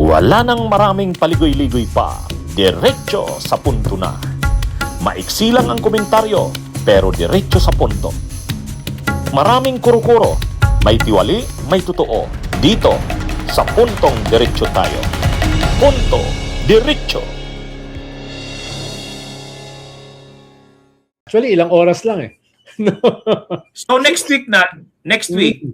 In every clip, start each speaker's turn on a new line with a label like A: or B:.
A: Wala nang maraming paligoy-ligoy pa, diretso sa punto na. Maiksi lang ang komentaryo, pero diretso sa punto. Maraming kuro-kuro, may tiwali, may totoo. Dito, sa puntong diretso tayo. Punto, diretso.
B: Actually, ilang oras lang eh.
C: So next week,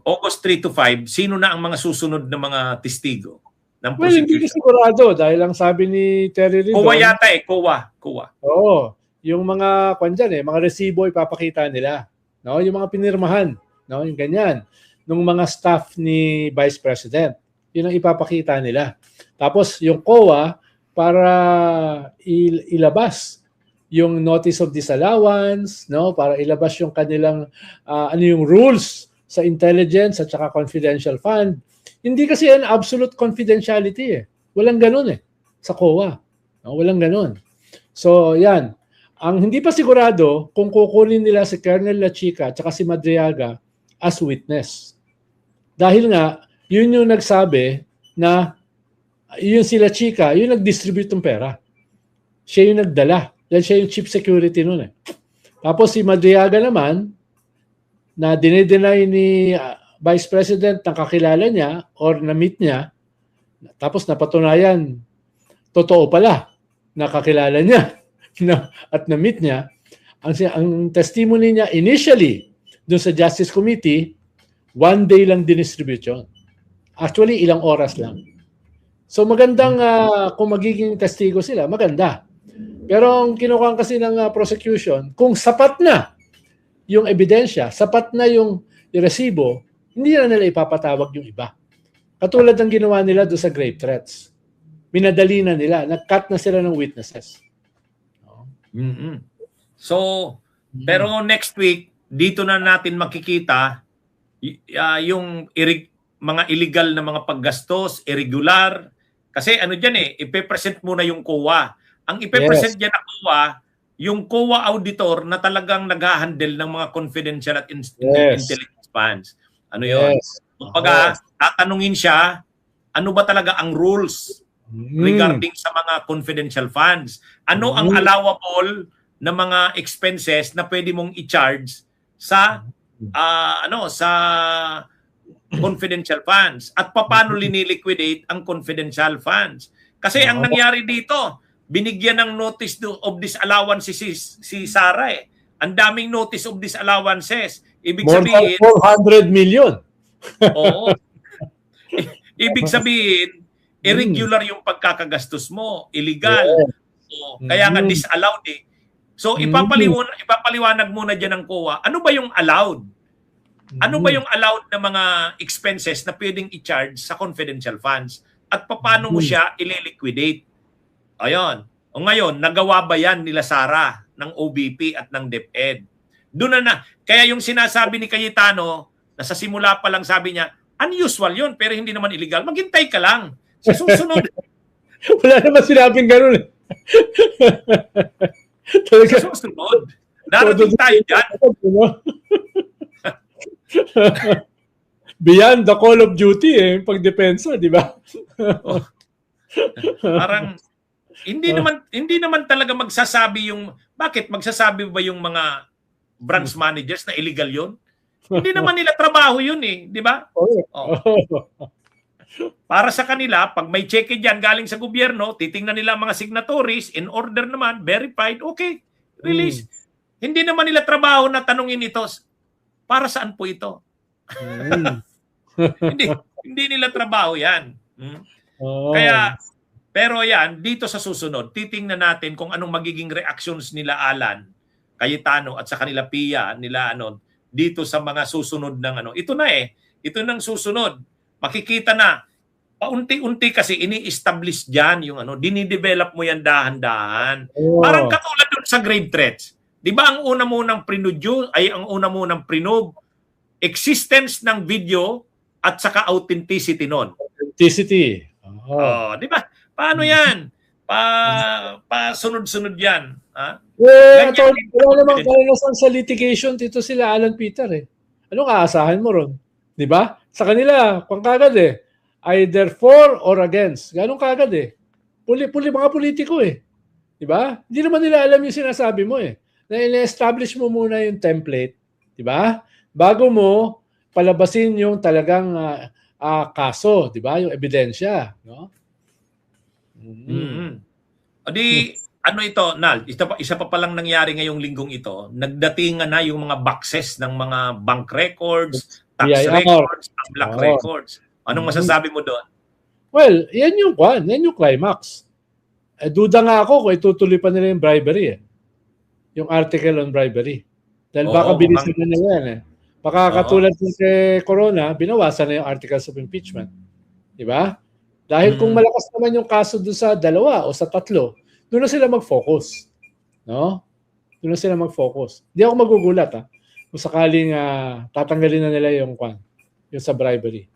C: August 3 to 5, sino na ang mga susunod na mga testigo ng
B: Well, hindi ko
C: prosecution?
B: sigurado dahil ang sabi ni Terry Ridon.
C: COA yata COA.
B: Oo. Yung mga mga resibo ipapakita nila, no? Yung mga pinirmahan, no? Yung ganyan nung mga staff ni Vice President. Yun ang ipapakita nila. Tapos yung COA para ilabas yung notice of disallowance, no? Para ilabas yung kanilang yung rules sa intelligence at saka confidential fund. Hindi kasi yan absolute confidentiality eh. Walang ganun eh sa COA. No? Walang ganun. So yan. Ang hindi pa sigurado kung kukunin nila si Colonel Lachica at saka si Madriaga as witness. Dahil nga, yun yung nagsabi na yun si Lachica, yun nag-distribute ng pera. Siya yung nagdala. Dahil siya yung chief security nun eh. Tapos si Madriaga naman, na dinedenay ni Vice President na kakilala niya or na-meet niya, tapos napatunayan, totoo pala, nakakilala niya at na-meet niya, ang testimony niya initially doon sa Justice Committee, 1 day lang dinistribution. Actually, ilang oras lang. So magandang kung magiging testigo sila, maganda. Pero ang kinukuha kasi ng prosecution, kung sapat na yung ebidensya, sapat na yung resibo, hindi na nila ipapatawag yung iba. Katulad ng ginawa nila doon sa grave threats. Minadali na nila, nag-cut na sila ng witnesses.
C: Mm-hmm. So, pero next week, dito na natin makikita yung mga illegal na mga paggastos, irregular. Kasi ano dyan ipe-present muna yung COA. Ang ipe-present dyan na COA, yung COA auditor na talagang nag-handle ng mga confidential at intelligence funds. Ano yun? Kumbaga, tatanungin siya, ano ba talaga ang rules regarding sa mga confidential funds? Ano ang allowable na mga expenses na pwede mong i-charge sa sa confidential funds? At paano liniliquidate ang confidential funds? Kasi ang nangyari dito, binigyan ng notice of disallowance si Sara eh. Ang daming notice of disallowances. Ibig sabihin,
B: 400 million.
C: Oo. Ibig sabihin, irregular yung pagkakagastos mo, illegal. So, kaya nga disallowed eh. So ipapaliwanag muna diyan ng COA, ano ba yung allowed? Ano ba yung allowed na mga expenses na pwedeng i-charge sa confidential funds? At paano mo siya ililiquidate? Ayun. O ngayon, nagawa ba yan nila Sara ng OBP at ng DepEd? Doon na. Kaya yung sinasabi ni Cayetano, na sa simula pa lang sabi niya, unusual yun, pero hindi naman illegal. Maghintay ka lang. Sa susunod.
B: Wala naman sinabing gano'n eh.
C: Sa susunod. Darating tayo dyan.
B: Beyond the call of duty pagdepensa, di ba?
C: Parang hindi naman talaga magsasabi yung bakit magsasabi ba yung mga branch managers na illegal yun? Hindi naman nila trabaho yun di ba? Para sa kanila, pag may cheque diyan galing sa gobyerno, titingnan nila mga signatories, in order naman, verified, okay, release. Hindi naman nila trabaho na tanungin ito, para saan po ito? hindi nila trabaho yan. Kaya, pero yan, dito sa susunod, titingnan natin kung anong magiging reactions nila Alan, Cayetano at sa kanila Pia, nila dito sa mga susunod ng Ito na ito nang susunod. Makikita na, paunti-unti kasi ini-establish dyan yung dinidevelop mo yan dahan-dahan. Parang katulad dun sa grave threats. Di ba ang una munang prinob, existence ng video at saka authenticity nun.
B: Authenticity.
C: Di ba? Paano yan? Sunod-sunod yan.
B: Wala namang karanasan sa litigation dito sila Alan Peter Anong aasahan mo ron? Di ba? Sa kanila, kung kagad either for or against. Ganun kagad eh. Puli mga politiko eh. Di ba? Hindi naman nila alam yung sinasabi mo eh. Na-establish mo muna yung template, di ba? Bago mo palabasin yung talagang kaso, di ba? Yung ebidensya, no?
C: Di, ano ito, Nal? Isa pa palang nangyari ngayong linggong ito. Nagdatingan na yung mga boxes ng mga bank records, tax
B: BIR.
C: records, black records. Anong masasabi mo doon?
B: Well, yan yung climax. Duda nga ako kung itutuloy pa nila yung bribery eh. Yung article on bribery. Dahil baka bilisan na nila yan eh. Baka katulad ng kay Corona, binawasan na yung articles of impeachment. Di ba? Dahil kung malakas naman yung kaso doon sa 2 o sa 3, doon na sila mag-focus. No? Doon na sila mag-focus. Hindi ako magugulat kung sakaling tatanggalin na nila yung sa bribery.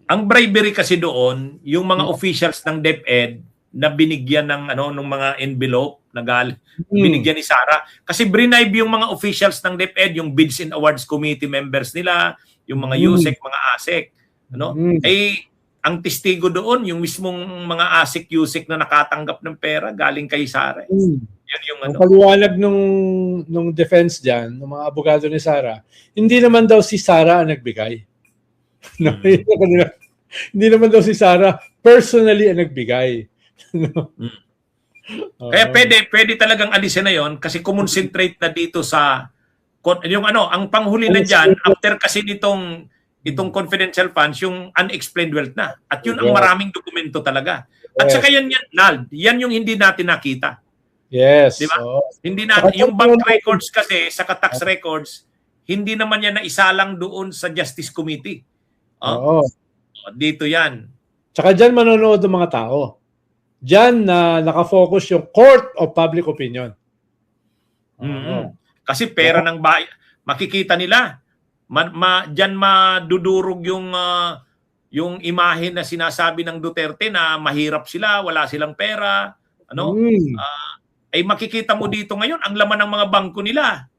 C: Ang bribery kasi doon, yung mga officials ng DepEd na binigyan ng ng mga envelope na binigyan ni Sara kasi bribe yung mga officials ng DepEd, yung Bids and Awards Committee members nila, yung mga USEC, mga ASEC, ang testigo doon yung mismong mga ASEC, USEC na nakatanggap ng pera galing kay Sara. Yan yung
B: Ang paliwanag nung defense diyan, ng mga abogado ni Sara, hindi naman daw si Sara ang nagbigay. No, hindi naman daw si Sara personally ang nagbigay.
C: Kaya pwede talagang alisin na yon kasi kumonsentrate na dito sa yung ang panghuli na diyan after kasi itong confidential funds, yung unexplained wealth na. At yun ang maraming dokumento talaga. At saka yan, Nal, yan yung hindi natin nakita.
B: Yes.
C: Diba? Hindi natin, yung bank records kasi, saka tax records, hindi naman yan naisalang doon sa Justice Committee. Dito yan.
B: Tsaka dyan manonood ng mga tao. Dyan na nakafocus yung Court of Public Opinion.
C: Kasi pera ng bayan. Makikita nila. Dyan madudurog yung imahe na sinasabi ng Duterte na mahirap sila, wala silang pera. Ay makikita mo dito ngayon, ang laman ng mga bangko nila.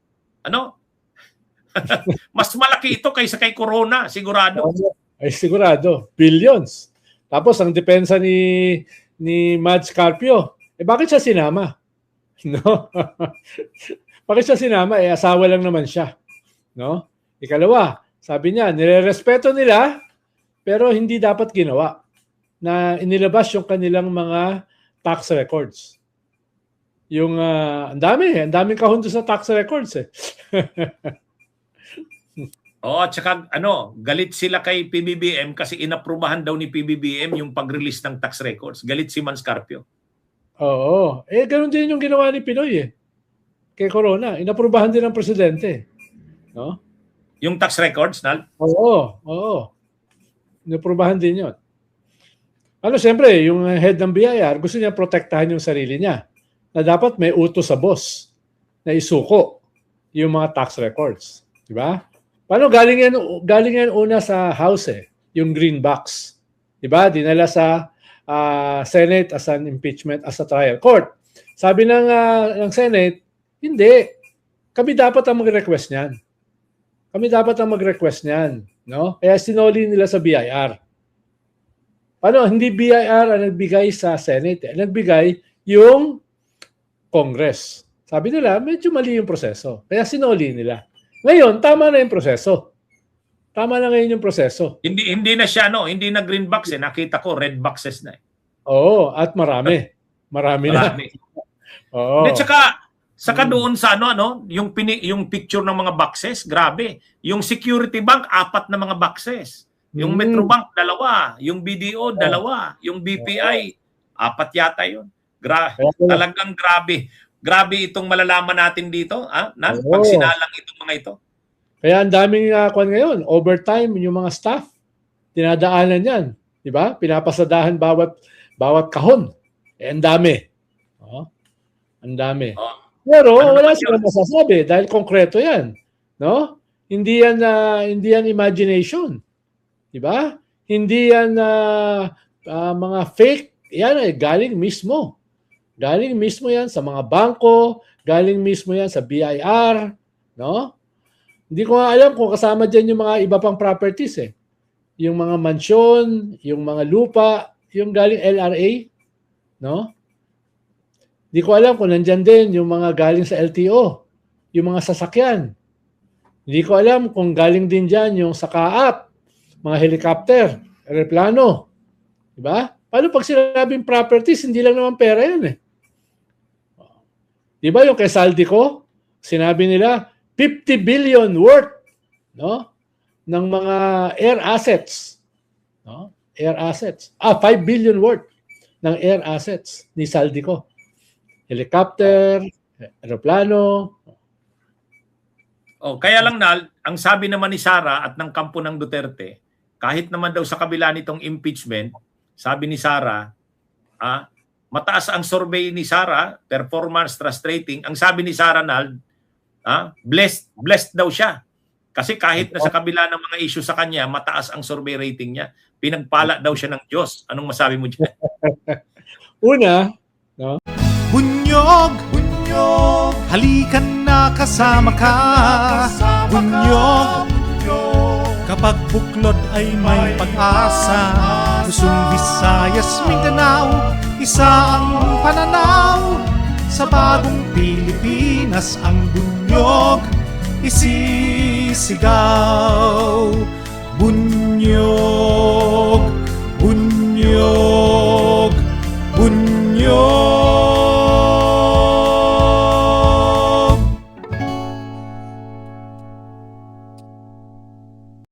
C: Mas malaki ito kaysa kay Corona, sigurado.
B: Ay sigurado, billions. Tapos ang depensa ni Mads Carpio, bakit siya sinama? No? Bakit siya sinama? Asawa lang naman siya. No? Ikalawa, sabi niya, nirerespeto nila pero hindi dapat ginawa na inilabas yung kanilang mga tax records. Yung ang daming kahon sa tax records eh.
C: At saka galit sila kay PBBM kasi inaprubahan daw ni PBBM yung pag-release ng tax records. Galit si Mads Carpio.
B: Oo. Ganun din yung ginawa ni Pinoy eh. Kay Corona, inaprubahan din ng presidente. No?
C: Yung tax records, Nal?
B: Oo. Inaprubahan din yun. Siyempre, yung head ng BIR, gusto niya protektahan yung sarili niya. Na dapat may utos sa boss na isuko yung mga tax records. Diba? Paano galing yan una sa House yung green box. Diba? Dinala sa Senate as an impeachment, as a trial court. Sabi ng Senate, hindi. Kami dapat ang mag-request niyan. No? Kaya sinoli nila sa BIR. Hindi BIR ang nagbigay sa Senate. Nagbigay yung Congress. Sabi nila, medyo mali yung proseso. Kaya sinoli nila. Ngayon, tama na yung proseso. Hindi
C: na siya, hindi na green box Nakita ko, red boxes na
B: Oo, at marami. Marami na. Oo.
C: At saka doon sa yung picture ng mga boxes, grabe. Yung Security Bank, 4 na mga boxes. Yung Metrobank, 2. Yung BDO, 2. Yung BPI, 4 yata yun. Talagang grabe. Grabe itong malalaman natin dito, pag sinalang itong mga ito.
B: Kaya ang daming ngayon, overtime yung mga staff, dinadaanan yan. Di ba? Pinapasadahan bawat kahon. Ang dami. Ang dami. Pero wala silang masasabi dahil konkreto yan. No? Hindi yan imagination. Di ba? Hindi yan mga fake. Yan ay galing mismo. Galing mismo yan sa mga bangko, galing mismo yan sa BIR, no? Hindi ko nga alam kung kasama diyan yung mga iba pang properties yung mga mansyon, yung mga lupa, yung galing LRA, no? Di ko alam kung nandyan din yung mga galing sa LTO, yung mga sasakyan. Hindi ko alam kung galing din dyan yung sa Kaap, mga helicopter, aeroplano. Diba? Paano pag sinabing properties, hindi lang naman pera yan eh. Diba yung kay Saldico, sinabi nila 50 billion worth, no, ng mga air assets. No? Air assets. 5 billion worth ng air assets ni Saldico. Helicopter, aeroplano.
C: Kaya lang Nal, ang sabi naman ni Sara at ng kampo ng Duterte, kahit naman daw sa kabila nitong impeachment, sabi ni Sara, mataas ang survey ni Sara, performance trust rating. Ang sabi ni Sara Nal, blessed daw siya. Kasi kahit na sa kabila ng mga issue sa kanya, mataas ang survey rating niya. Pinagpala daw siya ng Diyos. Anong masabi mo dyan?
B: Una, no?
D: Bunyog, bunyog, halikan na kasama ka. Bunyog, kapag buklod ay may pag-asa. Luzon, Visayas, Mindanao, isa ang pananaw. Sa bagong Pilipinas ang bunyog isisigaw. Bunyog.